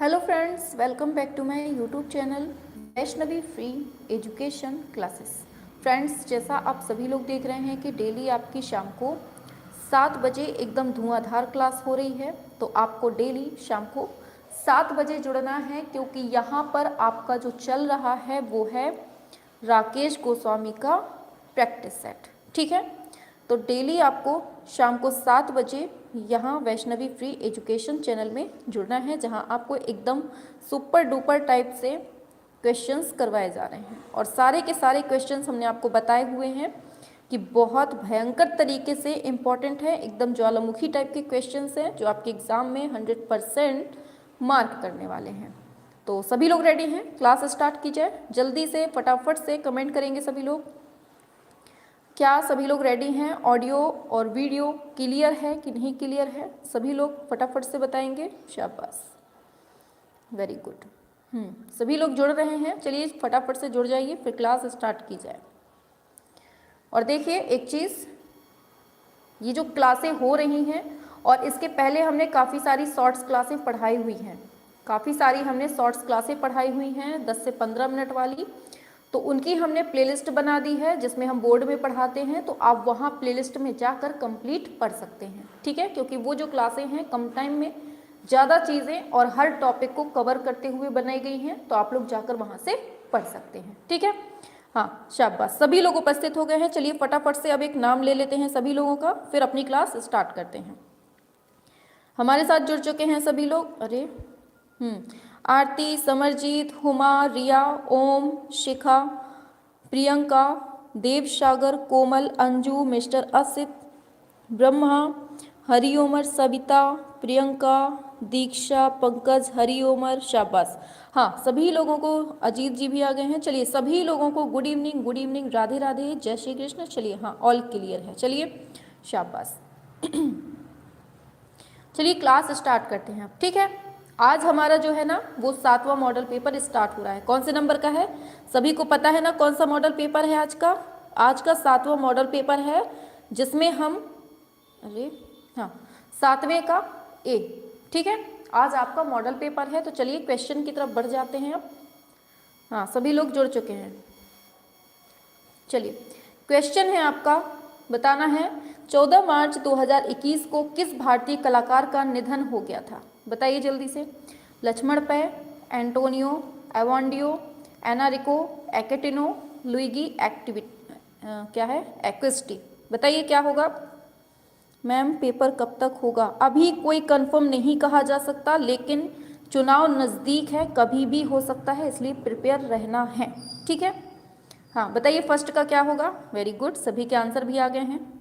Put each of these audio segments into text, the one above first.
Hello friends, welcome back to my YouTube channel Vaishnavi free education classes. Friends, जैसा आप सभी लोग देख रहे हैं कि डेली आपकी शाम को 7 बजे एकदम धुआंधार क्लास हो रही है, तो आपको डेली शाम को 7 बजे जुड़ना है, क्योंकि यहाँ पर आपका जो चल रहा है वो है राकेश गोस्वामी का प्रैक्टिस सेट। ठीक है, तो डेली आपको शाम को 7 बजे यहाँ वैष्णवी फ्री एजुकेशन चैनल में जुड़ना है, जहाँ आपको एकदम सुपर डुपर टाइप से क्वेश्चंस करवाए जा रहे हैं। और सारे के सारे क्वेश्चंस हमने आपको बताए हुए हैं कि बहुत भयंकर तरीके से इम्पॉर्टेंट है, एकदम ज्वालामुखी टाइप के क्वेश्चंस हैं जो आपके एग्ज़ाम में 100% मार्क करने वाले हैं। तो सभी लोग रेडी हैं? क्लास स्टार्ट की जाए। जल्दी से फटाफट से कमेंट करेंगे सभी लोग। क्या सभी लोग रेडी हैं? ऑडियो और वीडियो क्लियर है कि नहीं क्लियर है? सभी लोग फटाफट से बताएंगे। शाबाश, वेरी गुड। सभी लोग जुड़ रहे हैं। चलिए फटाफट से जुड़ जाइए, फिर क्लास स्टार्ट की जाए। और देखिए एक चीज़, ये जो क्लासें हो रही हैं और इसके पहले हमने काफ़ी सारी शॉर्ट्स क्लासें पढ़ाई हुई हैं, काफ़ी सारी हमने शॉर्ट्स क्लासें पढ़ाई हुई हैं 10 से 15 मिनट वाली। तो उनकी हमने प्लेलिस्ट बना दी है जिसमें हम बोर्ड में पढ़ाते हैं, तो आप वहाँ प्लेलिस्ट में जाकर कंप्लीट पढ़ सकते हैं। ठीक है, क्योंकि वो जो क्लासें हैं कम टाइम में ज़्यादा चीज़ें और हर टॉपिक को कवर करते हुए बनाई गई हैं, तो आप लोग जाकर वहाँ से पढ़ सकते हैं। ठीक है, हाँ शाबाश, सभी लोग उपस्थित हो गए हैं। चलिए फटाफट से अब एक नाम ले लेते हैं सभी लोगों का, फिर अपनी क्लास स्टार्ट करते हैं। हमारे साथ जुड़ चुके हैं सभी लोग। अरे आरती, समरजीत, हुमा, रिया, ओम, शिखा, प्रियंका, देवसागर, कोमल, अंजू, मिस्टर असित, ब्रह्मा, हरिओमर, सविता, प्रियंका, दीक्षा, पंकज, हरिओमर। शाबाश, हाँ सभी लोगों को, अजीत जी भी आ गए हैं। चलिए सभी लोगों को good evening, good evening, Radhe Radhe, जय श्री कृष्ण। चलिए हाँ, ऑल क्लियर है। चलिए शाबाश। चलिए क्लास स्टार्ट करते हैं अब। ठीक है, आज हमारा जो है ना वो 7वां मॉडल पेपर स्टार्ट हो रहा है। कौन से नंबर का है? सभी को पता है ना कौन सा मॉडल पेपर है आज का? आज का 7वां मॉडल पेपर है, जिसमें हम हाँ 7वें का ए। ठीक है, आज आपका मॉडल पेपर है। तो चलिए क्वेश्चन की तरफ बढ़ जाते हैं अब। हाँ सभी लोग जुड़ चुके हैं। चलिए क्वेश्चन है आपका, बताना है 14 मार्च 2021 को किस भारतीय कलाकार का निधन हो गया था? बताइए जल्दी से। Laxman Pai, Antonio एवोंडियो, एनारिको actino, Luigi क्या है एक्विस्टी। बताइए क्या होगा? मैम पेपर कब तक होगा? अभी कोई कंफर्म नहीं कहा जा सकता, लेकिन चुनाव नज़दीक है, कभी भी हो सकता है, इसलिए प्रिपेयर रहना है। ठीक है, हाँ बताइए फर्स्ट का क्या होगा? वेरी गुड, सभी के आंसर भी आ गए हैं।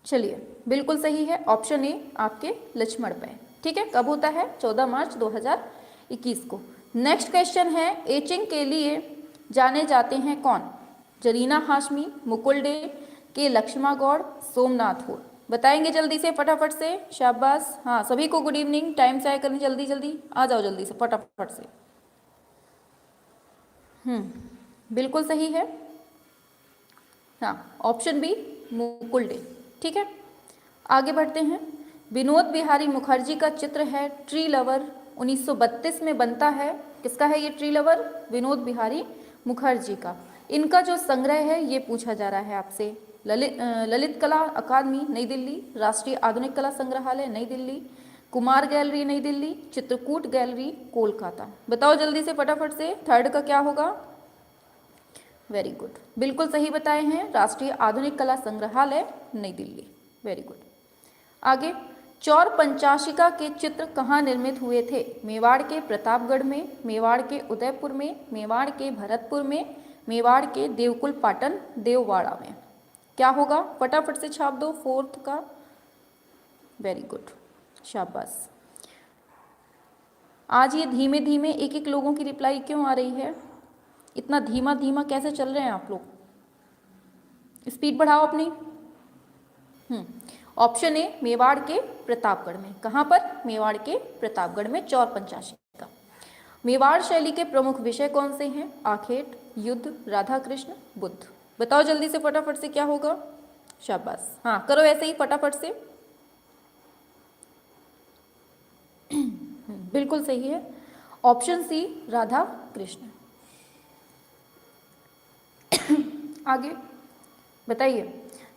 चलिए बिल्कुल सही है, ऑप्शन ए आपके लक्ष्मण पै। ठीक है, कब होता है? 14 मार्च 2021 को। नेक्स्ट क्वेश्चन है, एचिंग के लिए जाने जाते हैं कौन? जरीना हाशमी, मुकुल डे, के लक्ष्मा गौड़, सोमनाथ हो। बताएंगे जल्दी से फटाफट से। शाबाश, हाँ सभी को गुड इवनिंग। टाइम से आया करें, जल्दी जल्दी आ जाओ, जल्दी से फटाफट से। बिल्कुल सही है, हाँ ऑप्शन बी मुकुल डे। ठीक है, आगे बढ़ते हैं। विनोद बिहारी मुखर्जी का चित्र है ट्री लवर, 1932 में बनता है। किसका है ये ट्री लवर? विनोद बिहारी मुखर्जी का। इनका जो संग्रह है ये पूछा जा रहा है आपसे। ललित कला अकादमी नई दिल्ली, राष्ट्रीय आधुनिक कला संग्रहालय नई दिल्ली, कुमार गैलरी नई दिल्ली, चित्रकूट गैलरी कोलकाता। बताओ जल्दी से फटाफट से, थर्ड का क्या होगा? वेरी गुड, बिल्कुल सही बताए हैं, राष्ट्रीय आधुनिक कला संग्रहालय नई दिल्ली। Very good. आगे, चौर पंचाशिका के चित्र कहाँ निर्मित हुए थे? मेवाड़ के प्रतापगढ़ में, मेवाड़ के उदयपुर में, मेवाड़ के भरतपुर में, मेवाड़ के देवकुल पाटन देववाड़ा में। क्या होगा? फटाफट से छाप दो फोर्थ का। वेरी गुड, शाबाश। आज ये धीमे धीमे एक एक लोगों की रिप्लाई क्यों आ रही है? इतना धीमा धीमा कैसे चल रहे हैं आप लोग? स्पीड बढ़ाओ अपनी। ऑप्शन ए मेवाड़ के प्रतापगढ़ में। कहाँ पर? मेवाड़ के प्रतापगढ़ में चौर पंचाशिका। मेवाड़ शैली के प्रमुख विषय कौन से हैं? आखेट, युद्ध, राधा कृष्ण, बुद्ध। बताओ जल्दी से फटाफट से क्या होगा? शाबाश, हाँ करो ऐसे ही फटाफट से। बिल्कुल सही है, ऑप्शन सी राधा कृष्ण। आगे बताइए,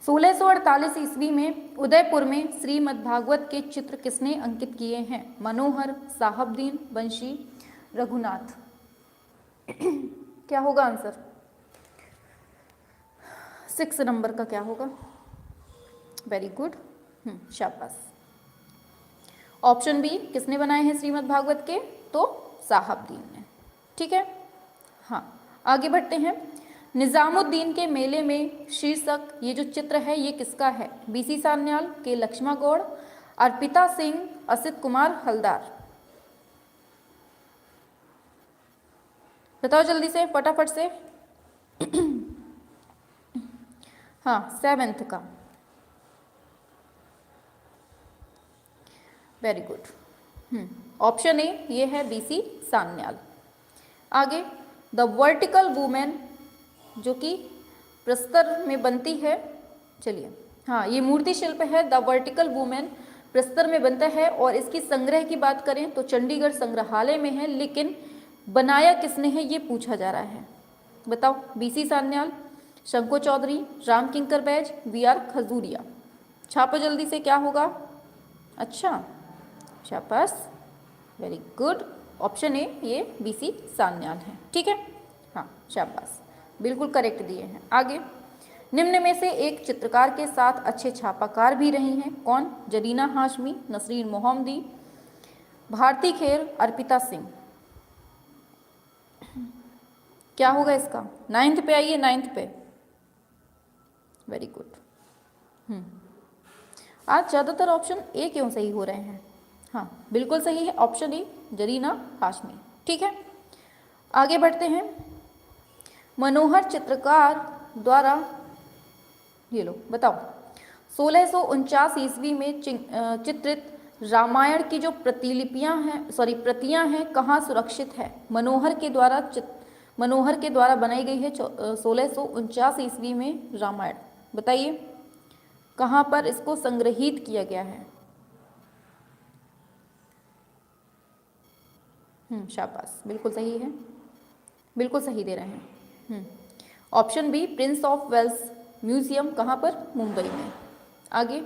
1648 ईस्वी में उदयपुर में श्रीमद्भागवत के चित्र किसने अंकित किए हैं? मनोहर, साहबदीन, बंशी, रघुनाथ। क्या होगा आंसर? 6 नंबर का क्या होगा? वेरी गुड, शाबाश। ऑप्शन बी किसने बनाए हैं श्रीमद् भागवत के? तो साहबदीन ने। ठीक है, हाँ आगे बढ़ते हैं। निजामुद्दीन के मेले में शीर्षक ये जो चित्र है ये किसका है? बीसी सान्याल, के लक्ष्मण गौड़, अर्पिता सिंह, असित कुमार हलदार। बताओ जल्दी से, फटाफट से। हाँ 7th का। वेरी गुड, ऑप्शन ए ये है बीसी सान्याल। आगे, द वर्टिकल वुमेन जो कि प्रस्तर में बनती है, चलिए हाँ ये मूर्ति शिल्प है द वर्टिकल वुमेन, प्रस्तर में बनता है और इसकी संग्रह की बात करें तो चंडीगढ़ संग्रहालय में है, लेकिन बनाया किसने है ये पूछा जा रहा है। बताओ, B C Sanyal, Sankho Chaudhuri, Ram Kinkar Baij, V R Khajuria. छापो जल्दी से, क्या होगा? अच्छा शाबाश, वेरी गुड, ऑप्शन ए ये बीसी सान्याल है। ठीक है, हाँ शाबाश, बिल्कुल करेक्ट दिए हैं। आगे, निम्न में से एक चित्रकार के साथ अच्छे छापाकार भी रही हैं, कौन? जरीना हाशमी, नसरीन मोहम्मदी, भारती खेर, अर्पिता सिंह। क्या होगा इसका? 9th पे आइए, 9th पे। वेरी गुड, आज ज़्यादातर ऑप्शन ए क्यों सही हो रहे हैं? हाँ बिल्कुल सही है, ऑप्शन ए जरीना हाशमी। ठीक है, आगे बढ़ते हैं। मनोहर चित्रकार द्वारा, ये लो बताओ, 1649 ईस्वी में चित्रित रामायण की जो प्रतियां हैं कहाँ सुरक्षित है? मनोहर के द्वारा बनाई गई है 1649 ईस्वी में रामायण। बताइए कहाँ पर इसको संग्रहित किया गया है? शाबाश, बिल्कुल सही है, बिल्कुल सही दे रहे हैं। Option B Prince of Wales museum, कहाँ पर? मुंबई में। आगे,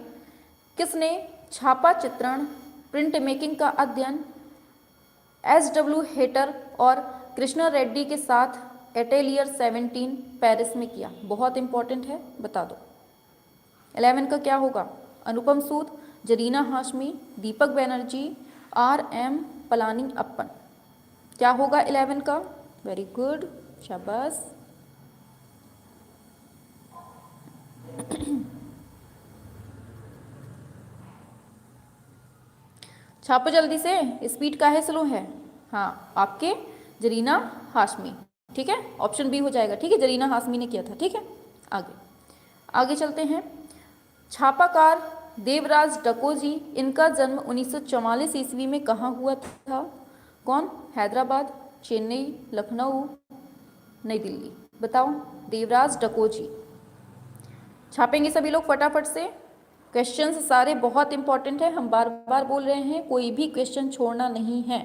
किसने छापा चित्रण प्रिंट मेकिंग का अध्ययन SW हेटर और कृष्णा रेड्डी के साथ एटेलियर 17 पेरिस में किया? बहुत इंपॉर्टेंट है, बता दो। 11 का क्या होगा? अनुपम सूद, जरीना हाशमी, दीपक बैनर्जी, RM पलानी अप्पन। क्या होगा 11 का? वेरी गुड, शाबाश। छापो जल्दी से, स्पीड काहे स्लो है? हाँ आपके जरीना हाशमी। ठीक है, ऑप्शन बी हो जाएगा। ठीक है, जरीना हाशमी ने किया था। ठीक है, आगे चलते हैं। छापाकार देवराज डकोजी, इनका जन्म 1944 ईस्वी में कहाँ हुआ था? कौन? हैदराबाद, चेन्नई, लखनऊ, नई दिल्ली। बताओ, देवराज डकोजी। छापेंगे सभी लोग फटाफट से। क्वेश्चंस सारे बहुत इंपॉर्टेंट है, हम बार बार बोल रहे हैं, कोई भी क्वेश्चन छोड़ना नहीं है।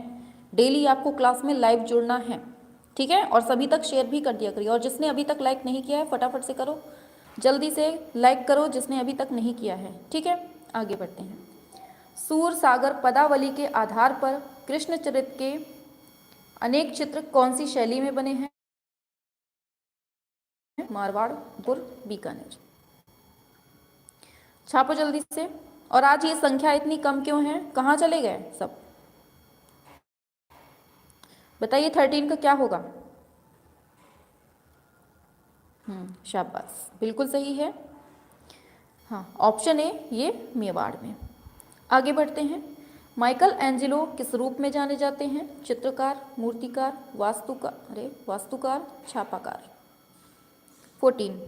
डेली आपको क्लास में लाइव जुड़ना है। ठीक है, और सभी तक शेयर भी कर दिया करिए। और जिसने अभी तक लाइक नहीं किया है फटाफट से करो, जल्दी से लाइक करो जिसने अभी तक नहीं किया है। ठीक है, आगे बढ़ते हैं। सूर सागर पदावली के आधार पर कृष्णचरित के अनेक चित्र कौन सी शैली में बने हैं? मारवाड़, गुर, बीकानेर। छापो जल्दी से। और आज ये संख्या इतनी कम क्यों है? कहाँ चले गए सब? बताइए 13 का क्या होगा? शाबाश, बिल्कुल सही है। हाँ, ऑप्शन ए ये मेवाड़ में। आगे बढ़ते हैं। माइकल एंजेलो किस रूप में जाने जाते हैं? चित्रकार, मूर्तिकार, वास्तुकार, छापाकार। 14,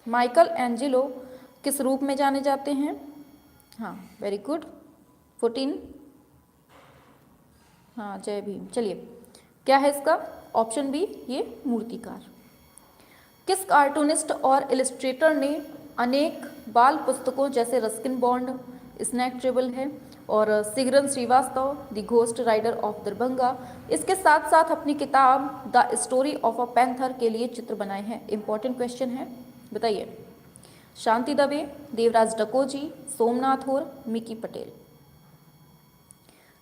माइकल एंजेलो किस रूप में जाने जाते हैं? हाँ वेरी गुड, 14, हाँ जय भीम। चलिए, क्या है इसका? ऑप्शन बी ये मूर्तिकार। किस कार्टूनिस्ट और इलस्ट्रेटर ने अनेक बाल पुस्तकों जैसे रस्किन बॉन्ड, स्नैक ट्रेबल है, और Sigrun Srivastava the ghost rider of Darbhanga. इसके साथ साथ अपनी किताब the story of a panther के लिए चित्र बनाए हैं। इंपॉर्टेंट क्वेश्चन है, बताइए। शांति दवे, देवराज डकोजी, सोमनाथ और मिकी पटेल।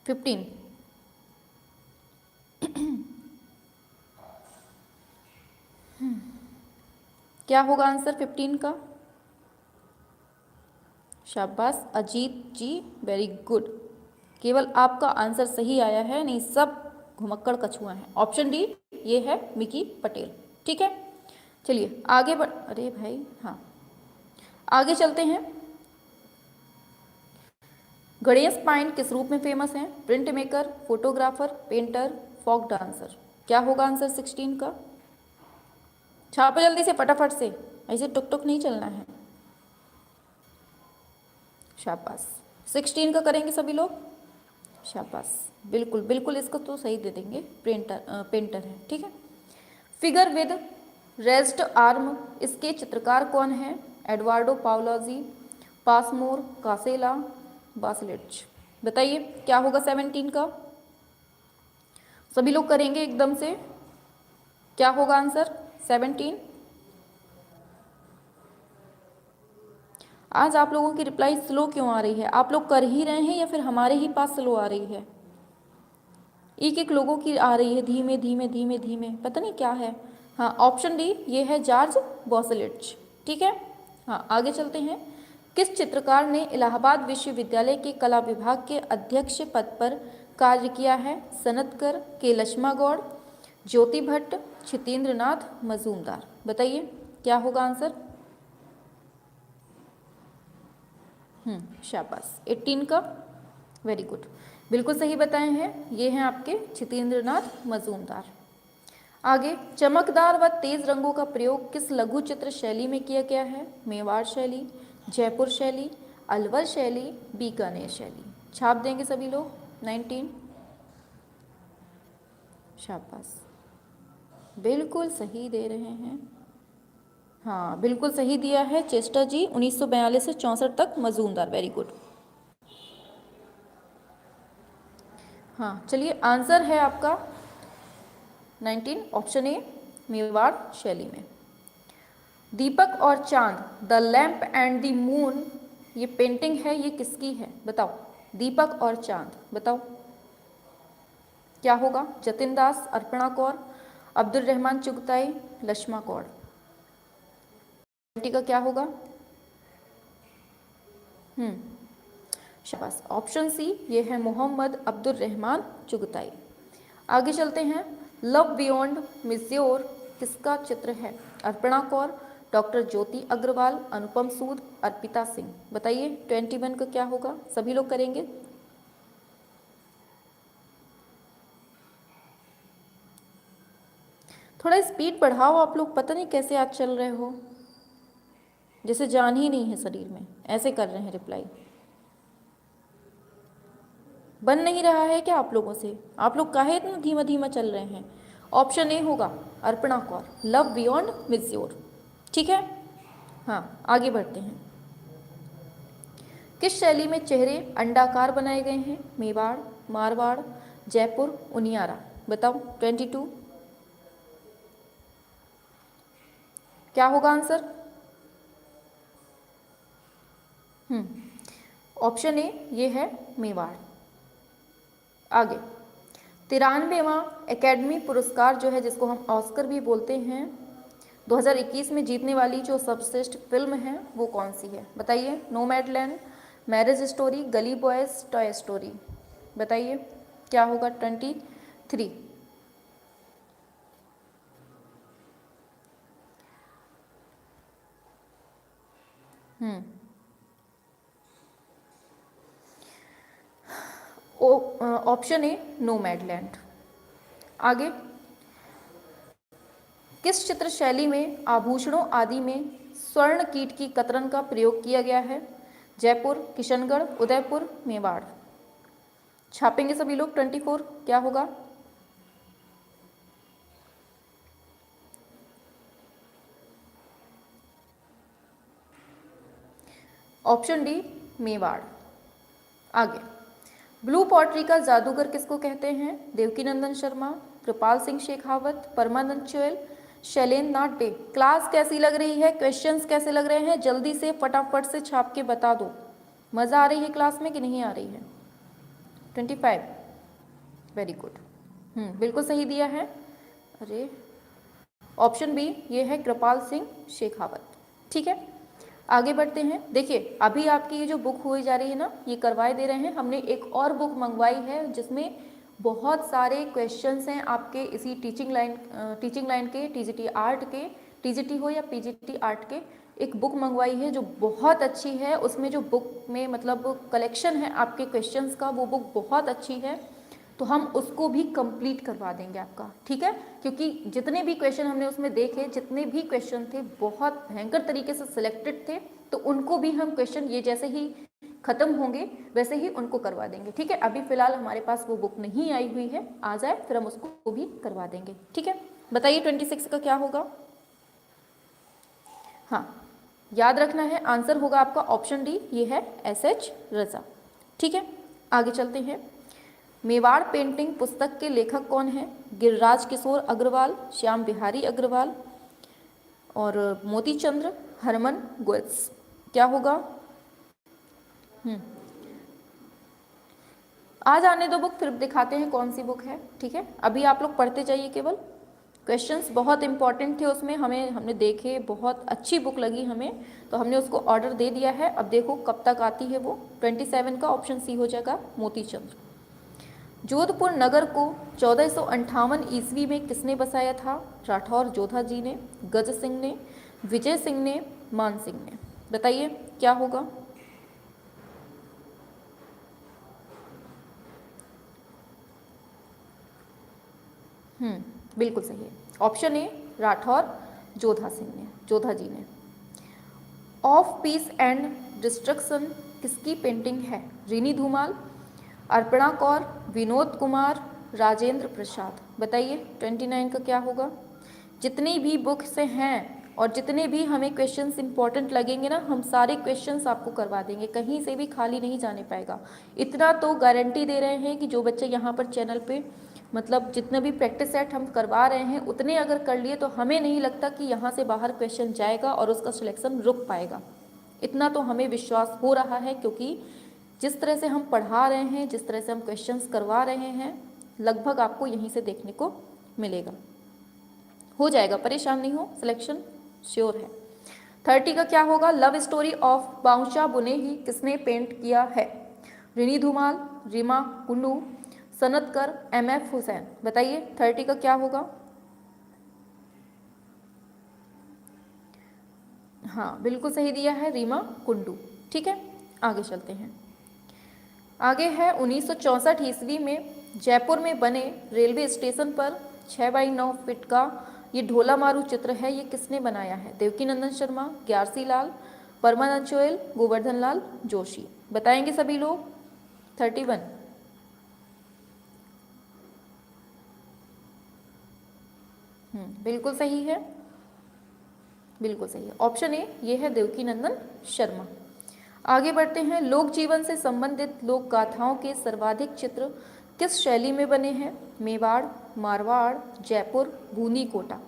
15 क्या होगा आंसर 15 का? शाबाश अजीत जी, वेरी गुड। केवल आपका आंसर सही आया है, नहीं सब घुमक्कड़ कछुआ हैं। ऑप्शन डी ये है मिकी पटेल। ठीक है, चलिए आगे बढ़, अरे भाई हाँ, आगे चलते हैं। गणेश पाइन किस रूप में फेमस हैं? Print maker, photographer, painter, folk dancer. क्या होगा आंसर 16 का? छापो जल्दी से, फटाफट से, ऐसे टुक टुक नहीं चलना है। शाबाश, 16 का करेंगे सभी लोग। शाबाश, बिल्कुल बिल्कुल, इसको तो सही दे देंगे, पेंटर है। ठीक है। फिगर विद रेस्ट आर्म, इसके चित्रकार कौन है? एडवार्डो पावलोजी, पासमोर, कासेला, बासलेट्स। बताइए क्या होगा 17 का? सभी लोग करेंगे एकदम से, क्या होगा आंसर 17? आज आप लोगों की रिप्लाई स्लो क्यों आ रही है? आप लोग कर ही रहे हैं या फिर हमारे ही पास स्लो आ रही है? एक एक लोगों की आ रही है धीमे धीमे धीमे धीमे, पता नहीं क्या है। हाँ, ऑप्शन डी ये है जॉर्ज बॉसलेट्स। ठीक है, हाँ आगे चलते हैं। किस चित्रकार ने इलाहाबाद विश्वविद्यालय के कला विभाग के अध्यक्ष पद पर कार्य किया है? सनतकर, के लक्ष्मा गौड़, ज्योति भट्ट, क्षितेंद्र नाथ मजूमदार। बताइए क्या होगा आंसर? शाबाश, 18 का, वेरी गुड, बिल्कुल सही बताए हैं। ये हैं आपके क्षितेंद्र नाथ मजूमदार। आगे, चमकदार व तेज रंगों का प्रयोग किस लघु चित्र शैली में किया गया है? मेवाड़ शैली, जयपुर शैली, अलवर शैली, बीकानेर शैली। छाप देंगे सभी लोग 19। शाबाश, बिल्कुल सही दे रहे हैं। हाँ बिल्कुल सही दिया है चेस्टर जी, 1942 से 64 तक मजूमदार, वेरी गुड। हाँ चलिए, आंसर है आपका 19, ऑप्शन ए मेवाड़ शैली में। दीपक और चांद, the lamp and the moon, ये पेंटिंग है, ये किसकी है? बताओ, दीपक और चांद, बताओ क्या होगा? जतिन दास, अर्पणा कौर, अब्दुल रहमान चुगताई, लक्ष्मा कौर। का क्या होगा? शाबाश, ऑप्शन सी ये है मोहम्मद अब्दुल रहमान चुगताई। आगे चलते हैं। लव बियॉन्ड मिस्योर किसका चित्र है? अर्पणा कौर, डॉक्टर ज्योति अग्रवाल, अनुपम सूद, अर्पिता सिंह। बताइए 21 का क्या होगा? सभी लोग करेंगे। थोड़ा स्पीड बढ़ाओ आप लोग, पता नहीं कैसे आज चल रहे हो, जैसे जान ही नहीं है शरीर में, ऐसे कर रहे हैं रिप्लाई। बन नहीं रहा है क्या आप लोगों से? आप लोग काहे इतना धीमा धीमा चल रहे हैं? ऑप्शन ए होगा अर्पणा कौर, लव बियॉन्ड मिस्योर। ठीक है, हाँ आगे बढ़ते हैं। किस शैली में चेहरे अंडाकार बनाए गए हैं? मेवाड़, मारवाड़, जयपुर, उनियारा। बताओ 22 क्या होगा आंसर? ऑप्शन ए ये है मेवाड़। आगे, 93वां एकेडमी पुरस्कार जो है, जिसको हम ऑस्कर भी बोलते हैं, 2021 में जीतने वाली जो सर्वश्रेष्ठ फिल्म है वो कौन सी है? बताइए। नोमैडलैंड, मैरिज स्टोरी, गली बॉयज, टॉय स्टोरी। बताइए क्या होगा 23। Option A Nomadland. आगे, किस चित्र शैली में आभूषणों आदि में स्वर्ण कीट की कतरन का प्रयोग किया गया है? जयपुर, किशनगढ़, उदयपुर, मेवाड़। छापेंगे सभी लोग 24 क्या होगा? Option D Mewar. आगे, ब्लू पॉटरी का जादूगर किसको कहते हैं? देवकीनंदन शर्मा, कृपाल सिंह शेखावत, परमानंद चोयल, शैलेंद्र नाथ डे। क्लास कैसी लग रही है, क्वेश्चंस कैसे लग रहे हैं, जल्दी से फटाफट से छाप के बता दो। मज़ा आ रही है क्लास में कि नहीं आ रही है? 25, वेरी गुड। बिल्कुल सही दिया है। अरे ऑप्शन बी ये है कृपाल सिंह शेखावत। ठीक है, आगे बढ़ते हैं। देखिए अभी आपकी ये जो बुक हुई जा रही है ना, ये करवाए दे रहे हैं। हमने एक और बुक मंगवाई है जिसमें बहुत सारे क्वेश्चंस हैं आपके इसी टीचिंग लाइन के, टीजीटी आर्ट के, टीजीटी हो या पीजीटी आर्ट के। एक बुक मंगवाई है जो बहुत अच्छी है। उसमें जो बुक में मतलब कलेक्शन है आपके क्वेश्चंस का, वो बुक बहुत अच्छी है। तो हम उसको भी कंप्लीट करवा देंगे आपका, ठीक है? क्योंकि जितने भी क्वेश्चन हमने उसमें देखे, जितने भी क्वेश्चन थे बहुत भयंकर तरीके से सिलेक्टेड थे। तो उनको भी हम क्वेश्चन ये जैसे ही खत्म होंगे वैसे ही उनको करवा देंगे, ठीक है? अभी फिलहाल हमारे पास वो बुक नहीं आई हुई है, आ जाए फिर हम उसको भी करवा देंगे, ठीक है? बताइए 26 का क्या होगा? हाँ, याद रखना है, आंसर होगा आपका ऑप्शन डी, ये है SH रजा। ठीक है, आगे चलते हैं। मेवाड़ पेंटिंग पुस्तक के लेखक कौन है? गिरिराज किशोर अग्रवाल, श्याम बिहारी अग्रवाल और मोतीचंद्र हरमन गोयत्स। क्या होगा? आज आने दो बुक, फिर दिखाते हैं कौन सी बुक है, ठीक है? अभी आप लोग पढ़ते जाइए केवल। क्वेश्चंस बहुत इंपॉर्टेंट थे उसमें, हमने देखे, बहुत अच्छी बुक लगी हमें, तो हमने उसको ऑर्डर दे दिया है। अब देखो कब तक आती है वो। 27 का ऑप्शन सी हो जाएगा, मोतीचंद्र। जोधपुर नगर को 1458 ईस्वी में किसने बसाया था? राठौर जोधा जी ने, गज सिंह ने, विजय सिंह ने, मान सिंह ने। बताइए क्या होगा? बिल्कुल सही है, ऑप्शन ए राठौर जोधा जी ने। ऑफ पीस एंड डिस्ट्रक्शन किसकी पेंटिंग है? रीनी धूमाल, अर्पणा कौर, विनोद कुमार, राजेंद्र प्रसाद। बताइए 29 का क्या होगा? जितनी भी बुक से हैं और जितने भी हमें क्वेश्चंस इंपॉर्टेंट लगेंगे ना, हम सारे क्वेश्चंस आपको करवा देंगे, कहीं से भी खाली नहीं जाने पाएगा। इतना तो गारंटी दे रहे हैं कि जो बच्चे यहाँ पर चैनल पे मतलब जितने भी प्रैक्टिस सेट हम करवा रहे हैं उतने अगर कर लिए तो हमें नहीं लगता कि यहाँ से बाहर क्वेश्चन जाएगा और उसका सिलेक्शन रुक पाएगा। इतना तो हमें विश्वास हो रहा है, क्योंकि जिस तरह से हम पढ़ा रहे हैं, जिस तरह से हम क्वेश्चंस करवा रहे हैं, लगभग आपको यहीं से देखने को मिलेगा। हो जाएगा, परेशान नहीं हो, सिलेक्शन श्योर है। 30 का क्या होगा? लव स्टोरी ऑफ बाउंशा बुनेही किसने पेंट किया है? रिनी धूमाल, रीमा कुंडू, सनतकर, MF हुसैन। बताइए 30 का क्या होगा? हाँ बिल्कुल सही दिया है, रीमा कुंडू। ठीक है, आगे चलते हैं। आगे है 1964 ईस्वी में जयपुर में बने रेलवे स्टेशन पर 6x9 फीट का ये ढोला मारू चित्र है, ये किसने बनाया है? देवकीनंदन शर्मा, ग्यारसी लाल, परमानंद चोयल, गोवर्धन लाल जोशी। बताएंगे सभी लोग। 31 बिल्कुल सही है, बिल्कुल सही है, ऑप्शन ए ये है देवकीनंदन शर्मा। आगे बढ़ते हैं। लोक जीवन से संबंधित लोक गाथाओं के सर्वाधिक चित्र किस शैली में बने हैं? मेवाड़, मारवाड़, जयपुर, बूंदी, कोटा।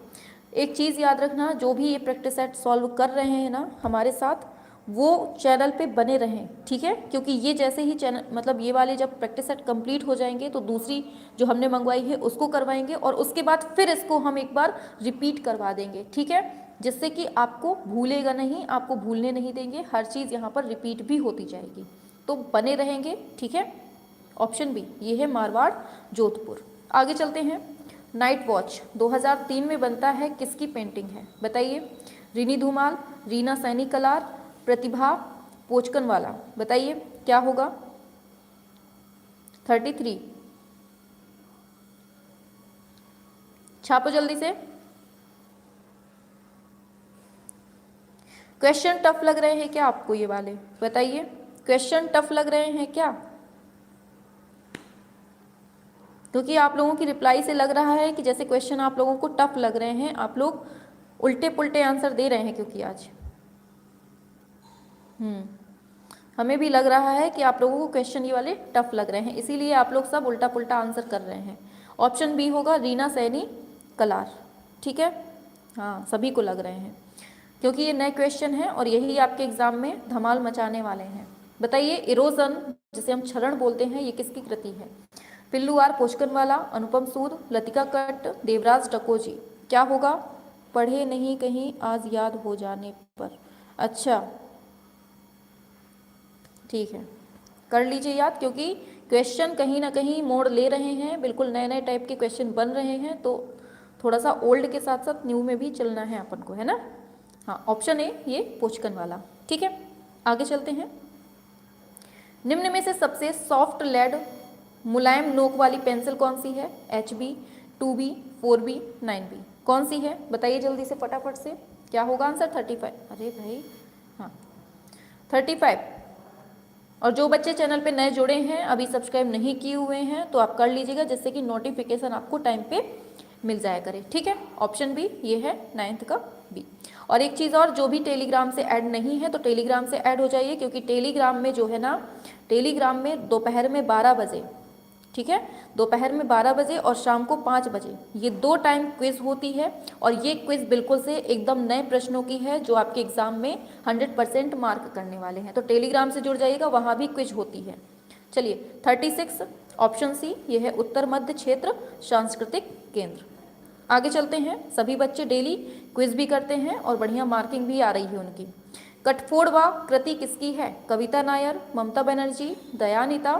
एक चीज़ याद रखना, जो भी ये प्रैक्टिस सेट सॉल्व कर रहे हैं ना हमारे साथ, वो चैनल पे बने रहें, ठीक है? क्योंकि ये जैसे ही चैनल मतलब ये वाले जब प्रैक्टिस सेट कंप्लीट हो जाएंगे तो दूसरी जो हमने मंगवाई है उसको करवाएंगे और उसके बाद फिर इसको हम एक बार रिपीट करवा देंगे, ठीक है? जिससे कि आपको भूलेगा नहीं, आपको भूलने नहीं देंगे, हर चीज़ यहाँ पर रिपीट भी होती जाएगी, तो बने रहेंगे, ठीक है? ऑप्शन बी ये है मारवाड़ जोधपुर। आगे चलते हैं। नाइट वॉच 2003 में बनता है, किसकी पेंटिंग है? बताइए। रीनी धूमाल, रीना सैनी कलार, प्रतिभा पोचकनवाला। बताइए क्या होगा? 33 छापो जल्दी से। क्वेश्चन टफ लग रहे हैं क्या आपको ये वाले? बताइए, क्वेश्चन टफ लग रहे हैं क्या? क्योंकि आप लोगों की रिप्लाई से लग रहा है कि जैसे क्वेश्चन आप लोगों को टफ लग रहे हैं, आप लोग उल्टे पुल्टे आंसर दे रहे हैं क्योंकि आज हमें भी लग रहा है कि आप लोगों को क्वेश्चन ये वाले टफ लग रहे हैं, इसीलिए आप लोग सब उल्टा पुल्टा आंसर कर रहे हैं। ऑप्शन बी होगा रीना सैनी कलार, ठीक है। हाँ, सभी को लग रहे हैं, क्योंकि ये नए क्वेश्चन हैं और यही आपके एग्जाम में धमाल मचाने वाले हैं। बताइए, इरोजन जिसे हम क्षरण बोलते हैं, ये किसकी कृति है? पिल्लू आर पोचकनवाला, अनुपम सूद, लतिका कट्ट, देवराज टकोजी। क्या होगा? पढ़े नहीं कहीं आज याद हो जाने पर। अच्छा, ठीक है, कर लीजिए याद, क्योंकि क्वेश्चन कहीं ना कहीं मोड़ ले रहे हैं, बिल्कुल नए नए टाइप के क्वेश्चन बन रहे हैं, तो थोड़ा सा ओल्ड के साथ साथ न्यू में भी चलना है अपन को, है ना। हाँ, ऑप्शन ए ये पोचकन वाला, ठीक है। आगे चलते हैं। निम्न में से सबसे सॉफ्ट लेड मुलायम नोक वाली पेंसिल कौन सी है? HB, 2B, 4B, 9B, कौन सी है? बताइए जल्दी से फटाफट से, क्या होगा आंसर? 35। अरे भाई, हाँ 35। और जो बच्चे चैनल पे नए जुड़े हैं, अभी सब्सक्राइब नहीं किए हुए हैं, तो आप कर लीजिएगा, जिससे कि नोटिफिकेशन आपको टाइम पे मिल जाया करे, ठीक है। ऑप्शन बी ये है 9th का बी। और एक चीज़ और, जो भी टेलीग्राम से ऐड नहीं है तो टेलीग्राम से ऐड हो जाइए, क्योंकि टेलीग्राम में जो है ना, टेलीग्राम में दोपहर में 12 बजे, ठीक है, दोपहर में 12 बजे और शाम को 5 बजे, ये 2 टाइम क्विज होती है। और ये क्विज बिल्कुल से एकदम नए प्रश्नों की है, जो आपके एग्जाम में 100% मार्क करने वाले हैं। तो टेलीग्राम से जुड़ जाइएगा, वहाँ भी क्विज होती है। चलिए 36, ऑप्शन सी ये है उत्तर मध्य क्षेत्र सांस्कृतिक केंद्र। आगे चलते हैं। सभी बच्चे डेली क्विज भी करते हैं और बढ़िया मार्किंग भी आ रही है उनकी। कठफोड़वा कृति किसकी है? कविता नायर, ममता बनर्जी, दयानिता,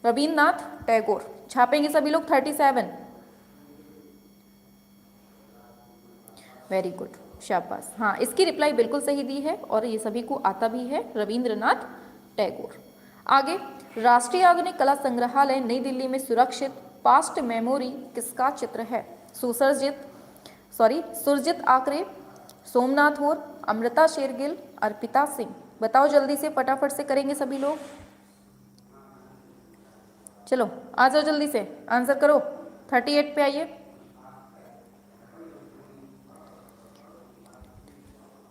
रविन्द्रनाथ टैगोर। छापेंगे सभी लोग 37। वेरी गुड, शाबाश। हाँ, इसकी रिप्लाई बिल्कुल सही दी है और ये सभी को आता भी है, रविन्द्रनाथ टैगोर। आगे, राष्ट्रीय आधुनिक कला संग्रहालय नई दिल्ली में सुरक्षित पास्ट मेमोरी किसका चित्र है? सुरजित आकरे, सोमनाथ होर, अमृता शेरगिल, अर्पिता सिंह। बताओ जल्दी से, फटाफट से करेंगे सभी लोग। चलो आ जाओ जल्दी से, आंसर करो। 38 पे आइए।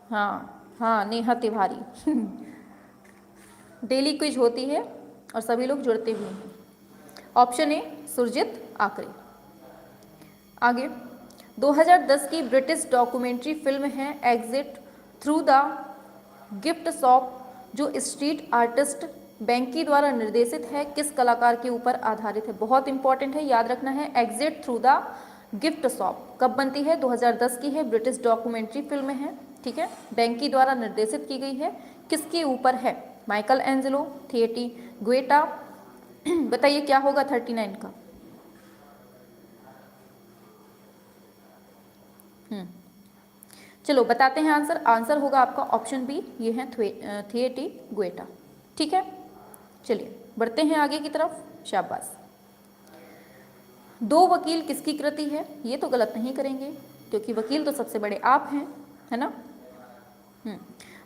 हाँ हाँ, नेहा तिवारी। डेली क्विज होती है और सभी लोग जुड़ते भी हैं। Option A Surjit Akre. आगे, 2010 की ब्रिटिश डॉक्यूमेंट्री फिल्म है exit through the gift shop, जो स्ट्रीट आर्टिस्ट बैंकी द्वारा निर्देशित है, किस कलाकार के ऊपर आधारित है? बहुत इंपॉर्टेंट है, याद रखना है। Exit through the gift shop कब बनती है? 2010 की है, ब्रिटिश डॉक्यूमेंट्री फिल्म है, ठीक है, बैंकी द्वारा निर्देशित की गई है, किसके ऊपर है? Michelangelo, Thierry Guetta. बताइए क्या होगा 39 का? चलो बताते हैं आंसर। आंसर होगा आपका ऑप्शन बी, ये है थिएटी ग्वेटा, ठीक है। चलिए बढ़ते हैं आगे की तरफ। शाबाश। दो वकील किसकी कृति है? ये तो गलत नहीं करेंगे, क्योंकि वकील तो सबसे बड़े आप हैं, है ना।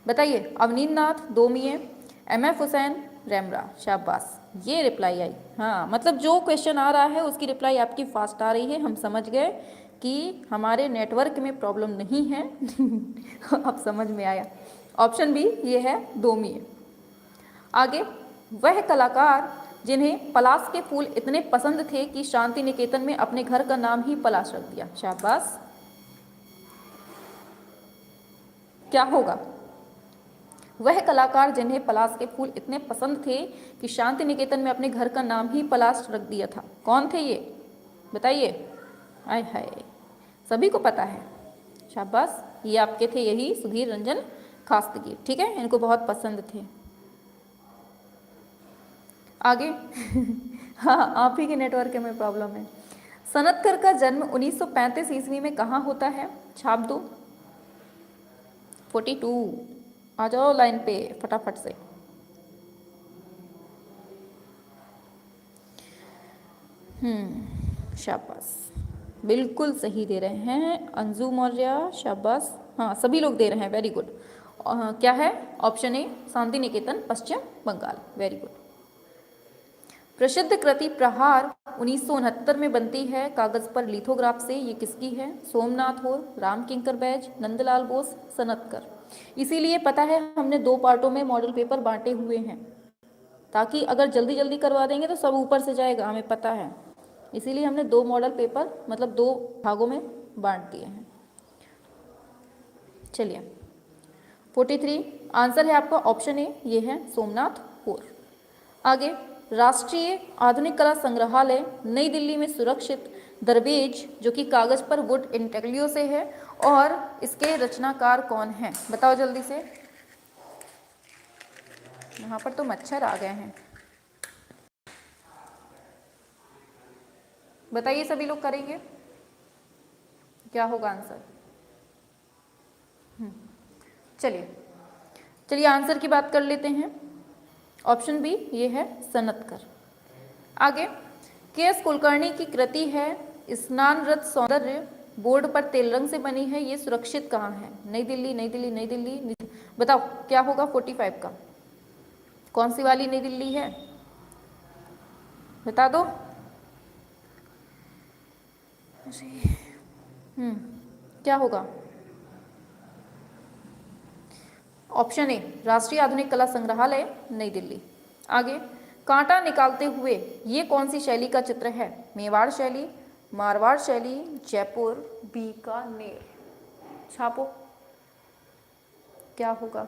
बताइए, अवनींद्र नाथ दोमिये, MF हुसैन, रेमरा। शाबाश, ये रिप्लाई आई। हाँ, मतलब जो क्वेश्चन आ रहा है उसकी रिप्लाई आपकी फास्ट आ रही है। हम समझ गए कि हमारे नेटवर्क में प्रॉब्लम नहीं है। अब समझ में आया। ऑप्शन बी ये है दोमिये। आगे, वह कलाकार जिन्हें पलाश के फूल इतने पसंद थे कि शांति निकेतन में अपने घर का नाम ही पलाश रख दिया। शाबाश, क्या होगा? वह कलाकार जिन्हें पलाश के फूल इतने पसंद थे कि शांति निकेतन में अपने घर का नाम ही पलाश रख दिया था, कौन थे ये? बताइए। आय हाय, सभी को पता है। शाबाश, ये आपके थे, यही सुधीर रंजन खास्तगी, ठीक है, इनको बहुत पसंद थे। आगे। हाँ, आप ही के नेटवर्क में प्रॉब्लम है। सनतकर का जन्म 1935 ईस्वी में कहाँ होता है? छाप दो। 42। आ जाओ लाइन पे फटाफट से। शाबाश, बिल्कुल सही दे रहे हैं अंजू मौर्य। शाबाश, हाँ सभी लोग दे रहे हैं, वेरी गुड। क्या है? Option A Santiniketan, Paschim Bengal. Very good. प्रसिद्ध कृति प्रहार 1969 में बनती है कागज पर लिथोग्राफ से, ये किसकी है? सोमनाथ होर, राम किंकर बैज, नंदलाल बोस, सनतकर। इसीलिए पता है हमने 2 पार्टों में मॉडल पेपर बांटे हुए हैं, ताकि अगर जल्दी जल्दी करवा देंगे तो सब ऊपर से जाएगा, हमें पता है। इसीलिए हमने 2 मॉडल पेपर मतलब 2 भागों में बांट दिए हैं। चलिए 43 आंसर है आपका ऑप्शन ए, ये है सोमनाथपुर। आगे, राष्ट्रीय आधुनिक कला संग्रहालय नई दिल्ली में सुरक्षित दरवेज, जो कि कागज पर वुड इंटेग्लियो से है, और इसके रचनाकार कौन हैं? बताओ जल्दी से। यहाँ पर तो मच्छर आ गए हैं, बताइए सभी लोग करेंगे क्या होगा आंसर? चलिए आंसर की बात कर लेते हैं। ऑप्शन बी ये है सनतकर। आगे, के.एस. कुलकर्णी की कृति है स्नानरत सौंदर्य, बोर्ड पर तेल रंग से बनी है, ये सुरक्षित कहाँ है? नई दिल्ली, नई दिल्ली, नई दिल्ली। बताओ क्या होगा 45 का? कौन सी वाली नई दिल्ली है? बता दो। क्या होगा? ऑप्शन ए राष्ट्रीय आधुनिक कला संग्रहालय नई दिल्ली। आगे, कांटा निकालते हुए ये कौन सी शैली का चित्र है? मेवाड़ शैली, मारवाड़ शैली, जयपुर, बीकानेर। छापो क्या होगा?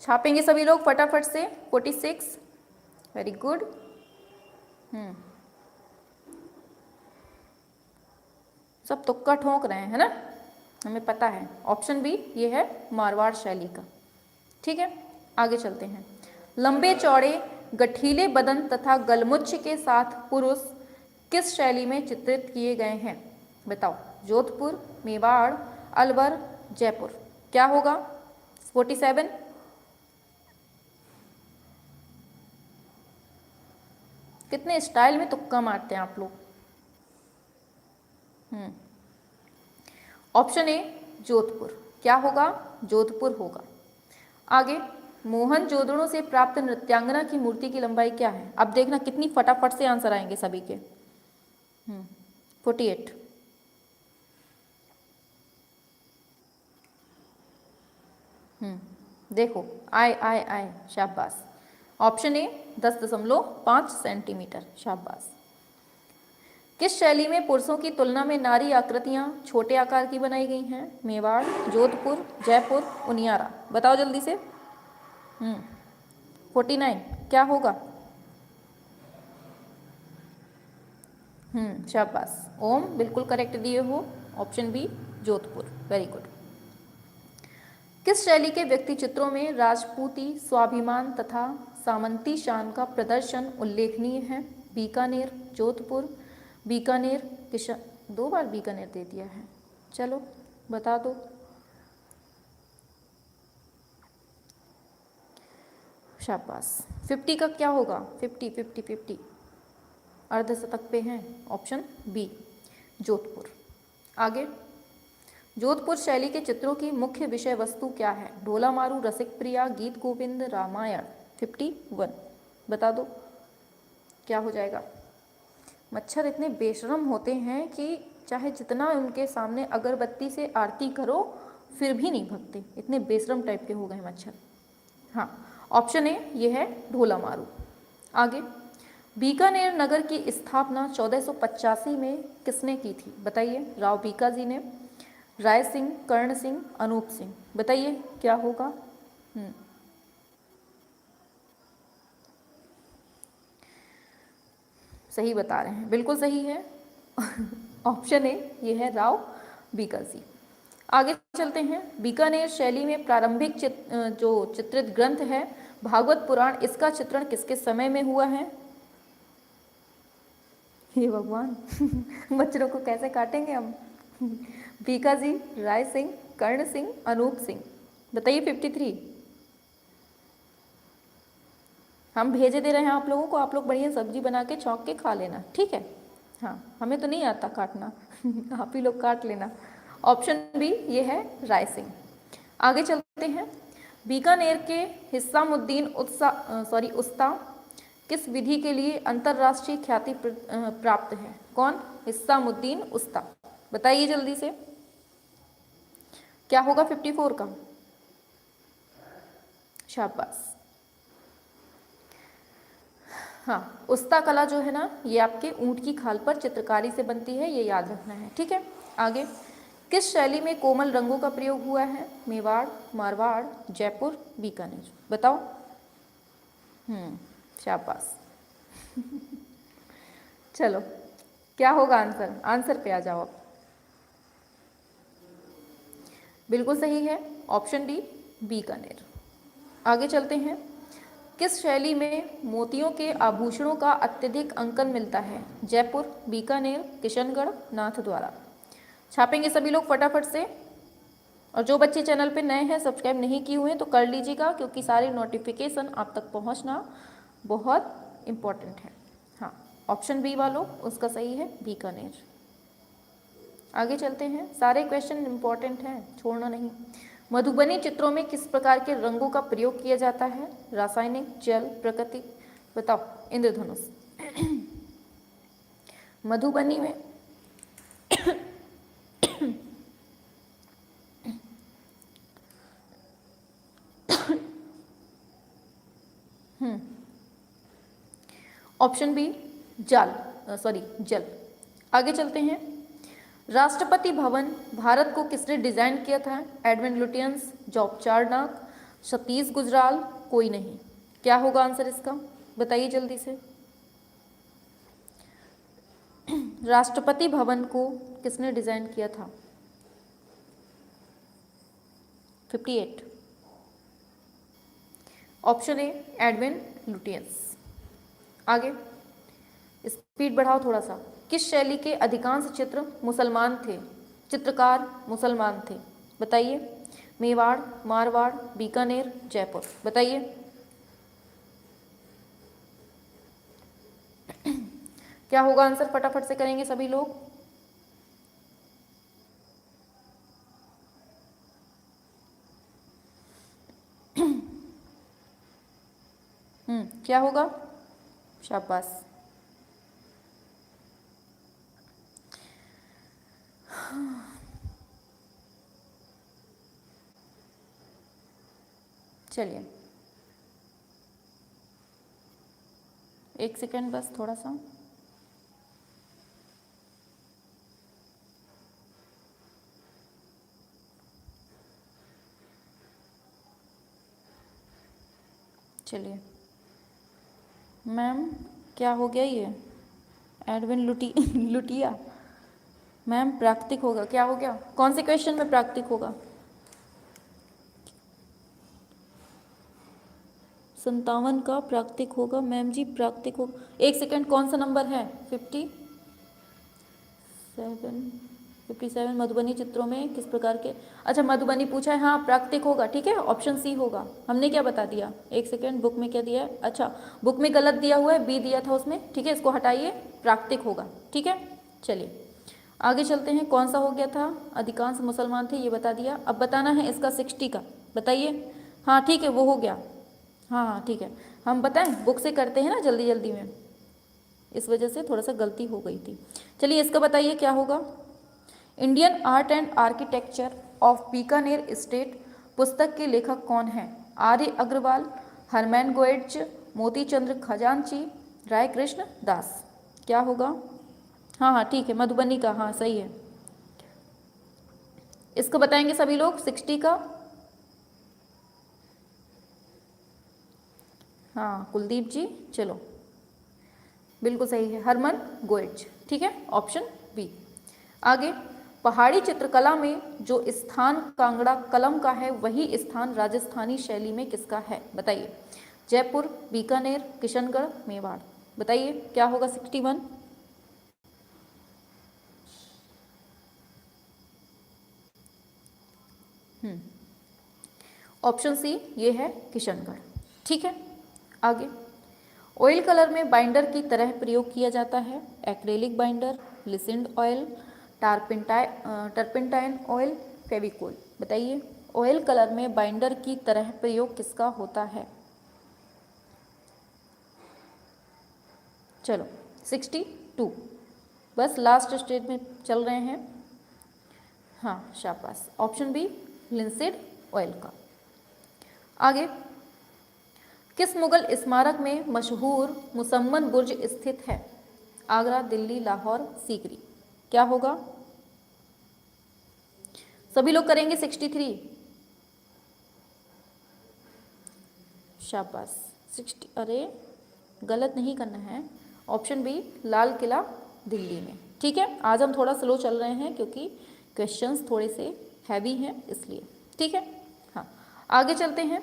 छापेंगे सभी लोग फटाफट से। 46 वेरी गुड। सब तुक्का ठोक रहे हैं, है ना, हमें पता है। ऑप्शन बी ये है मारवाड़ शैली का। ठीक है, आगे चलते हैं। लंबे चौड़े गठीले बदन तथा गलमुच्छ के साथ पुरुष किस शैली में चित्रित किए गए हैं? बताओ। जोधपुर, मेवाड़, अलवर, जयपुर। क्या होगा? 47 कितने स्टाइल में तुक्का मारते हैं आप लोग। Option A Jodhpur. क्या होगा? जोधपुर होगा। आगे, मोहन जोदड़ों से प्राप्त नृत्यांगना की मूर्ति की लंबाई क्या है? अब देखना कितनी फटाफट से आंसर आएंगे सभी के। 48 देखो आए आए आए, शाबाश। ऑप्शन ए 10.5 सेंटीमीटर, शाबाश। किस शैली में पुरुषों की तुलना में नारी आकृतियां छोटे आकार की बनाई गई हैं? मेवाड़, जोधपुर, जयपुर, उनियारा। बताओ जल्दी से। 49 क्या होगा? शाबाश ओम, बिल्कुल करेक्ट दिए हो। Option B Jodhpur, very good. किस शैली के व्यक्ति चित्रों में राजपूती स्वाभिमान तथा सामंती शान का प्रदर्शन उल्लेखनीय है? बीकानेर, जोधपुर, बीकानेर, किशन। 2 बार बीकानेर दे दिया है, चलो बता दो। शाबाश। 50 का क्या होगा? 50 अर्धशतक पे हैं। Option B Jodhpur. आगे, जोधपुर शैली के चित्रों की मुख्य विषय वस्तु क्या है? ढोला मारू, रसिक प्रिया, गीत गोविंद, रामायण। 51 बता दो क्या हो जाएगा? मच्छर इतने बेशरम होते हैं कि चाहे जितना उनके सामने अगरबत्ती से आरती करो फिर भी नहीं भगते, इतने बेशरम टाइप के हो गए मच्छर। हाँ, ऑप्शन ए ये है ढोला मारू। आगे, बीकानेर नगर की स्थापना 1485 में किसने की थी? बताइए। राव बीकाजी ने, राय सिंह, कर्ण सिंह, अनूप सिंह। बताइए क्या होगा? सही बता रहे हैं, बिल्कुल सही है। ऑप्शन ए ये है राव बीकाजी। आगे चलते हैं। बीकानेर शैली में प्रारंभिक जो चित्रित ग्रंथ है भागवत पुराण, इसका चित्रण किसके समय में हुआ है? हे भगवान बच्चों को कैसे काटेंगे हम? बीकाजी, राय सिंह, कर्ण सिंह, अनूप सिंह। बताइए 53। हम भेजे दे रहे हैं आप लोगों को, आप लोग बढ़िया सब्जी बना के छौंक के खा लेना, ठीक है? हाँ, हमें तो नहीं आता काटना आप ही लोग काट लेना। ऑप्शन बी ये है राय सिंह। आगे चलते हैं। बीकानेर के हिस्सामुद्दीन उस्ता किस विधि के लिए अंतर्राष्ट्रीय ख्याति प्राप्त है? कौन? हिस्सामुद्दीन उस्ता। बताइए जल्दी से। क्या होगा 54 का? शाबाश। हाँ, उस्ता कला जो है ना, ये आपके ऊँट की खाल पर चित्रकारी से बनती है, ये याद रखना है, ठीक है। आगे, किस शैली में कोमल रंगों का प्रयोग हुआ है? मेवाड़, मारवाड़, जयपुर, बीकानेर, बताओ। शाबाश। चलो, क्या होगा आंसर? आंसर पे आ जाओ अब। बिल्कुल सही है, ऑप्शन डी, बीकानेर। आगे चलते हैं। किस शैली में मोतियों के आभूषणों का अत्यधिक अंकन मिलता है? जयपुर, बीकानेर, किशनगढ़, नाथद्वारा। छापेंगे सभी लोग फटाफट से। और जो बच्चे चैनल पे नए हैं, सब्सक्राइब नहीं किए हुए हैं तो कर लीजिएगा, क्योंकि सारे नोटिफिकेशन आप तक पहुंचना बहुत इम्पोर्टेंट है। हाँ, ऑप्शन बी वालों, उसका सही है बीकानेर। आगे चलते हैं, सारे क्वेश्चन इम्पोर्टेंट हैं, छोड़ना नहीं। मधुबनी चित्रों में किस प्रकार के रंगों का प्रयोग किया जाता है? रासायनिक, जल, प्रकृति, बताओ। इंद्रधनुष। मधुबनी में ऑप्शन बी, जल। आगे चलते हैं। राष्ट्रपति भवन भारत को किसने डिजाइन किया था? Edwin Lutyens, Job Charnock, Satish Gujral, कोई नहीं। क्या होगा आंसर इसका? बताइए जल्दी से। राष्ट्रपति भवन को किसने डिजाइन किया था? 58। Option A, Edwin Lutyens. आगे, स्पीड बढ़ाओ थोड़ा सा। किस शैली के अधिकांश चित्र मुसलमान थे? चित्रकार मुसलमान थे, बताइए। मेवाड़, मारवाड़, बीकानेर, जयपुर, बताइए। क्या होगा आंसर? फटाफट से करेंगे सभी लोग। क्या होगा? शाबाश। चलिए, एक सेकंड बस, थोड़ा सा। चलिए मैम, क्या हो गया ये? एडविन लुटिया। मैम प्राकृतिक होगा, क्या हो गया? कौन से क्वेश्चन में प्राकृतिक होगा? 57 का प्राकृतिक होगा मैम जी, प्राकृतिक होगा। एक सेकंड, कौन सा नंबर है? 57 मधुबनी चित्रों में किस प्रकार के, अच्छा मधुबनी पूछा है, हाँ प्राकृतिक होगा, ठीक है, ऑप्शन सी होगा। हमने क्या बता दिया? एक सेकंड, बुक में क्या दिया है? अच्छा, बुक में गलत दिया हुआ है, बी दिया था उसमें, ठीक है, इसको हटाइए, प्राकृतिक होगा, ठीक है। चलिए आगे चलते हैं। कौन सा हो गया था? अधिकांश मुसलमान थे, ये बता दिया। अब बताना है इसका 60 का, बताइए। हाँ ठीक है, वो हो गया। हाँ हाँ ठीक है, हम बताएं, बुक से करते हैं ना जल्दी जल्दी में, इस वजह से थोड़ा सा गलती हो गई थी। चलिए इसका बताइए क्या होगा। Indian art and architecture of Bikaner state पुस्तक के लेखक कौन हैं? आर्य अग्रवाल, हरमैन गोएट्ज, मोती चंद्र खजांची, राय कृष्ण दास। क्या होगा? हाँ हाँ ठीक है, मधुबनी का, हाँ सही है। इसको बताएंगे सभी लोग 60 का। हाँ कुलदीप जी, चलो बिल्कुल सही है, हरमन गोएट्ज, ठीक है, ऑप्शन बी। आगे, पहाड़ी चित्रकला में जो स्थान कांगड़ा कलम का है, वही स्थान राजस्थानी शैली में किसका है? बताइए। जयपुर, बीकानेर, किशनगढ़, मेवाड़, बताइए क्या होगा 61। ऑप्शन सी ये है किशनगढ़, ठीक है। आगे, ऑयल कलर में बाइंडर की तरह प्रयोग किया जाता है। Acrylic binder, linseed oil, turpentine oil, Fevicol, बताइए। ऑयल कलर में बाइंडर की तरह प्रयोग किसका होता है? चलो 62, बस लास्ट स्टेज में चल रहे हैं। हाँ शाबाश, ऑप्शन बी लिंसिड ऑयल का। आगे, किस मुगल स्मारक में मशहूर मुसम्मन बुर्ज स्थित है? आगरा, दिल्ली, लाहौर, सीकरी। क्या होगा? सभी लोग करेंगे 63। शाबाश। 60, अरे गलत नहीं करना है। ऑप्शन बी, लाल किला, दिल्ली में। ठीक है, आज हम थोड़ा स्लो चल रहे हैं क्योंकि क्वेश्चंस थोड़े से हैवी हैं इसलिए। ठीक है, हाँ आगे चलते हैं।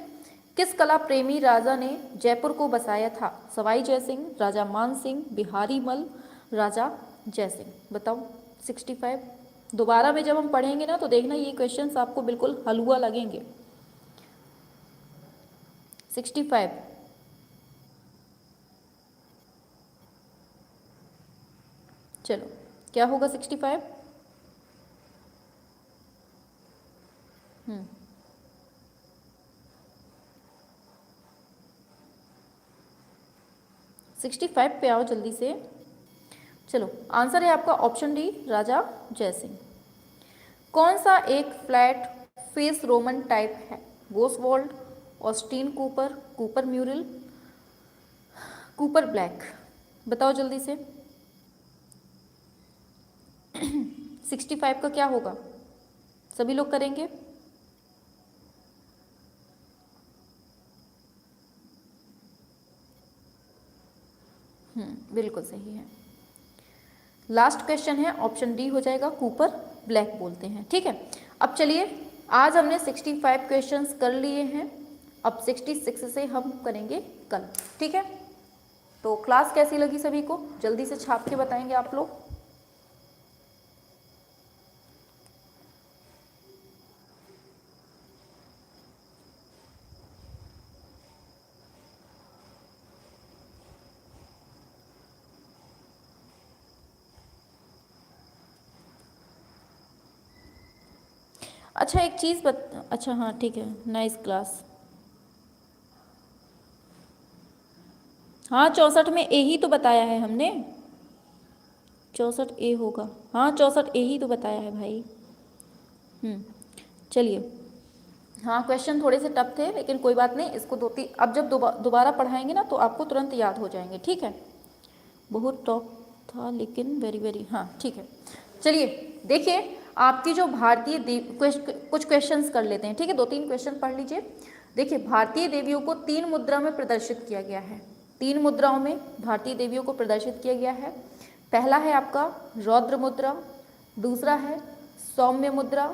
किस कला प्रेमी राजा ने जयपुर को बसाया था? सवाई जयसिंह, राजा मान सिंह, बिहारी मल, राजा जयसिंह। बताओ 65। दोबारा में जब हम पढ़ेंगे ना तो देखना ये क्वेश्चंस आपको बिल्कुल हलवा लगेंगे। 65। चलो क्या होगा 65? 65 पे आओ जल्दी से। चलो आंसर है आपका ऑप्शन डी, राजा जयसिंह। कौन सा एक फ्लैट फेस रोमन टाइप है? Boswald, Austin Cooper, Cooper mural, Cooper Black. बताओ जल्दी से। 65 का क्या होगा? सभी लोग करेंगे। बिल्कुल सही है। लास्ट क्वेश्चन है, ऑप्शन डी हो जाएगा, कूपर ब्लैक बोलते हैं। ठीक है, अब चलिए आज हमने 65 क्वेश्चंस कर लिए हैं, अब 66 से हम करेंगे कल। ठीक है, तो क्लास कैसी लगी सभी को जल्दी से छाप के बताएंगे आप लोग। अच्छा एक चीज़ अच्छा हाँ ठीक है, नाइस क्लास। हाँ 64 में ए ही तो बताया है हमने, 64 ए होगा। हाँ 64 ए ही तो बताया है भाई। चलिए, हाँ क्वेश्चन थोड़े से टफ थे लेकिन कोई बात नहीं, इसको अब जब दोबारा पढ़ाएंगे ना तो आपको तुरंत याद हो जाएंगे। ठीक है, बहुत टफ था लेकिन वेरी वेरी, हाँ ठीक है। चलिए देखिए, आपकी जो भारतीय कुछ क्वेश्चंस कर लेते हैं। ठीक है, 2-3 क्वेश्चन पढ़ लीजिए। देखिए, भारतीय देवियों को 3 मुद्रा में प्रदर्शित किया गया है। 3 मुद्राओं में भारतीय देवियों को प्रदर्शित किया गया है। पहला है आपका रौद्र मुद्रा, दूसरा है सौम्य मुद्रा,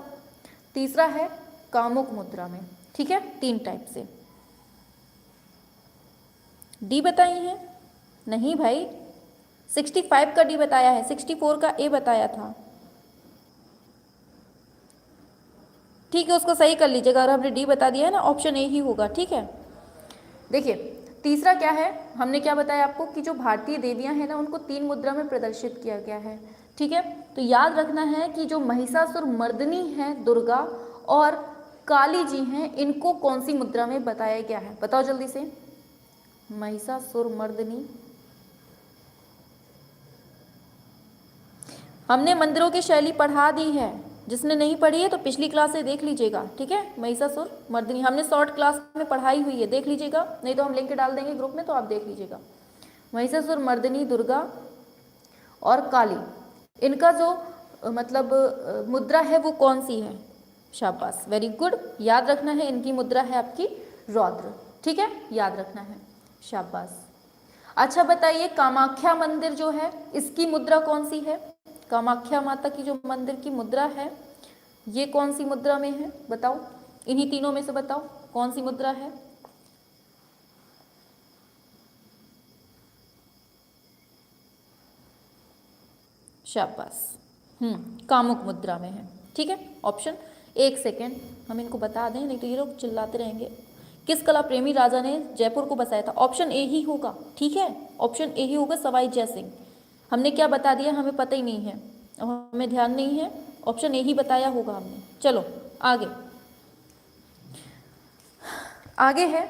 तीसरा है कामुक मुद्रा में। ठीक है, 3 टाइप से। डी बताई है? नहीं भाई, 65 का डी बताया है, 64 का ए बताया था। ठीक है, उसको सही कर लीजिएगा, और हमने डी बता दिया है ना, ऑप्शन ए ही होगा। ठीक है, देखिए तीसरा क्या है, हमने क्या बताया आपको कि जो भारतीय देवियां हैं ना उनको 3 मुद्रा में प्रदर्शित किया गया है। ठीक है, तो याद रखना है कि जो महिषासुर मर्दिनी है दुर्गा और काली जी हैं, इनको कौन सी मुद्रा में बताया गया है? बताओ जल्दी से। महिषासुर मर्दिनी, हमने मंदिरों की शैली पढ़ा दी है, जिसने नहीं पढ़ी है तो पिछली क्लास से देख लीजिएगा। ठीक है, महिषासुर मर्दिनी हमने शॉर्ट क्लास में पढ़ाई हुई है, देख लीजिएगा, नहीं तो हम लिंक डाल देंगे ग्रुप में तो आप देख लीजिएगा। महिषासुर मर्दिनी दुर्गा और काली, इनका जो मतलब मुद्रा है वो कौन सी है? शाबाश, वेरी गुड, याद रखना है, इनकी मुद्रा है आपकी रौद्र। ठीक है, याद रखना है, शाबाश। अच्छा बताइए, कामाख्या मंदिर जो है इसकी मुद्रा कौन सी है? कामाख्या माता की जो मंदिर की मुद्रा है ये कौन सी मुद्रा में है? बताओ, इन्हीं तीनों में से बताओ कौन सी मुद्रा है? शाबाश, कामुक मुद्रा में है। ठीक है, ऑप्शन, एक सेकेंड हम इनको बता दें नहीं तो ये लोग चिल्लाते रहेंगे। किस कला प्रेमी राजा ने जयपुर को बसाया था? ऑप्शन ए ही होगा। ठीक है, ऑप्शन ए ही होगा, सवाई जयसिंह। हमने क्या बता दिया हमें पता ही नहीं है, अब हमें ध्यान नहीं है, ऑप्शन ए ही बताया होगा हमने। चलो आगे, आगे है,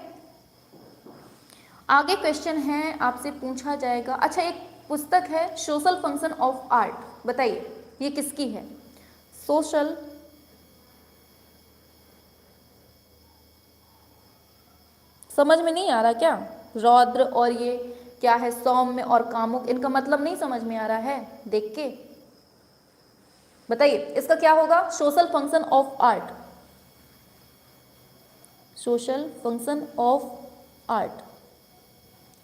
आगे क्वेश्चन है आपसे पूछा जाएगा। अच्छा, एक पुस्तक है सोशल फंक्शन ऑफ आर्ट, बताइए ये किसकी है? सोशल समझ में नहीं आ रहा क्या? रौद्र और ये क्या है, सौम्य और कामुक, इनका मतलब नहीं समझ में आ रहा है देख के? बताइए इसका क्या होगा? Social function of art, social function of art,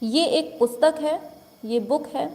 ये एक पुस्तक है, ये बुक है।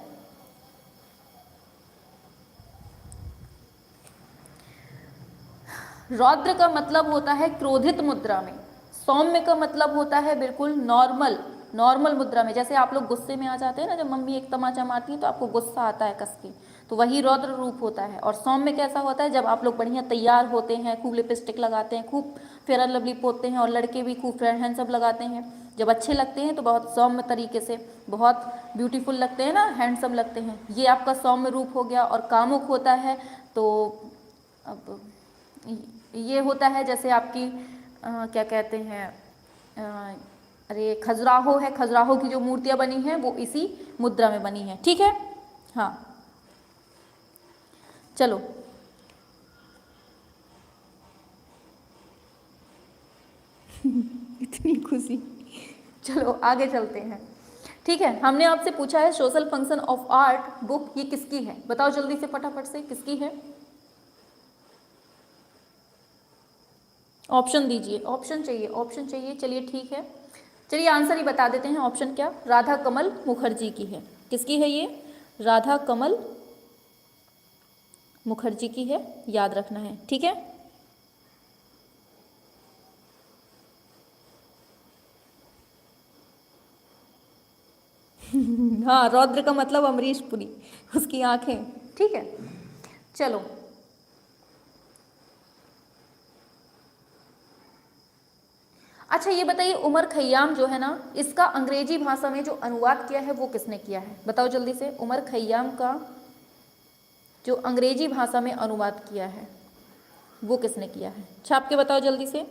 रौद्र का मतलब होता है क्रोधित मुद्रा में, सौम्य का मतलब होता है बिल्कुल नॉर्मल, नॉर्मल मुद्रा में। जैसे आप लोग गुस्से में आ जाते हैं ना, जब मम्मी एक तमाचा मारती है तो आपको गुस्सा आता है कस के, तो वही रौद्र रूप होता है। और सौम्य कैसा होता है? जब आप लोग बढ़िया तैयार होते हैं, खूब लिपस्टिक लगाते हैं, खूब फेयर एंड लवली पोतते हैं, और लड़के भी खूब फेयर हैंडसम लगाते हैं, जब अच्छे लगते हैं तो बहुत सौम्य तरीके से, बहुत ब्यूटीफुल लगते हैं ना, हैंडसम लगते हैं, ये आपका सौम्य रूप हो गया। और कामुक होता है तो अब ये होता है जैसे आपकी क्या कहते हैं, अरे खजुराहो है, खजुराहो की जो मूर्तियाँ बनी हैं वो इसी मुद्रा में बनी हैं, ठीक है। हाँ चलो इतनी खुशी, चलो आगे चलते हैं, ठीक है। हमने आपसे पूछा है social function of art book, ये किसकी है? बताओ जल्दी से फटाफट से, किसकी है? ऑप्शन दीजिए, ऑप्शन चाहिए, ऑप्शन चाहिए, चलिए ठीक है, चलिए आंसर ही बता देते हैं। ऑप्शन क्या? राधा कमल मुखर्जी की है। किसकी है ये? राधा कमल मुखर्जी की है, याद रखना है, ठीक है। हाँ, रौद्र का मतलब अमरीश पुरी, उसकी आंखें, ठीक है। चलो अच्छा ये बताइए, उमर खैयाम जो है ना, इसका अंग्रेजी भाषा में जो अनुवाद किया है वो किसने किया है? बताओ जल्दी से, उमर खैयाम का जो अंग्रेजी भाषा में अनुवाद किया है वो किसने किया है? छाप के बताओ जल्दी से।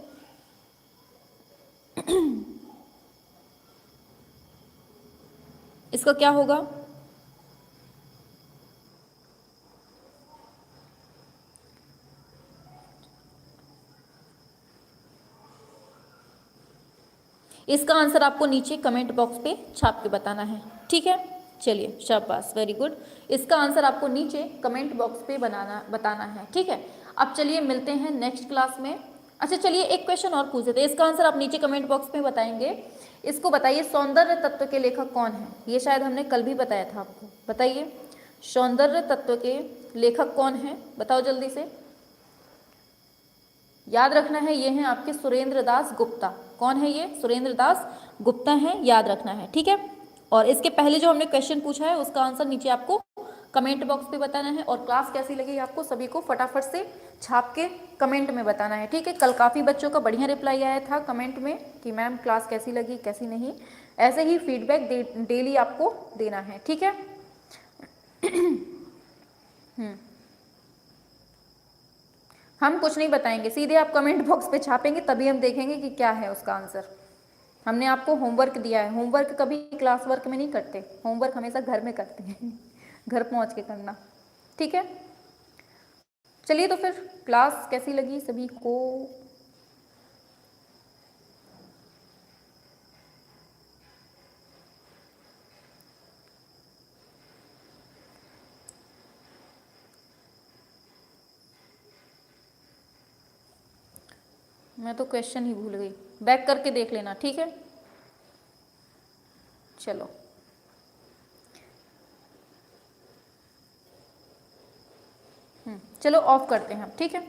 इसका क्या होगा? इसका आंसर आपको नीचे कमेंट बॉक्स पे छाप के बताना है, ठीक है। चलिए शाबाश, वेरी गुड। इसका आंसर आपको नीचे कमेंट बॉक्स पे बताना है, ठीक है। अब चलिए मिलते हैं नेक्स्ट क्लास में। अच्छा चलिए एक क्वेश्चन और पूछ देते हैं, इसका आंसर आप नीचे कमेंट बॉक्स में बताएंगे। इसको बताइए, सौंदर्य तत्व के लेखक कौन है? ये शायद हमने कल भी बताया था आपको, बताइए सौंदर्य तत्व के लेखक कौन है? बताओ जल्दी से। याद रखना है, ये हैं आपके सुरेंद्र दास गुप्ता। कौन है ये? सुरेंद्र दास गुप्ता हैं, याद रखना है, ठीक है। और इसके पहले जो हमने क्वेश्चन पूछा है उसका आंसर नीचे आपको कमेंट बॉक्स पे बताना है। और क्लास कैसी लगी आपको सभी को फटाफट से छाप के कमेंट में बताना है, ठीक है। कल काफ़ी बच्चों का बढ़िया रिप्लाई आया था कमेंट में कि मैम क्लास कैसी लगी कैसी नहीं, ऐसे ही फीडबैक डेली आपको देना है, ठीक है। हम कुछ नहीं बताएंगे, सीधे आप कमेंट बॉक्स पे छापेंगे तभी हम देखेंगे कि क्या है उसका आंसर। हमने आपको होमवर्क दिया है, होमवर्क कभी क्लास वर्क में नहीं करते, होमवर्क हमेशा घर में करते हैं घर पहुंच के करना, ठीक है। चलिए तो फिर क्लास कैसी लगी सभी को? मैं तो क्वेश्चन ही भूल गई, बैक करके देख लेना, ठीक है। चलो चलो ऑफ करते हैं हम, ठीक है।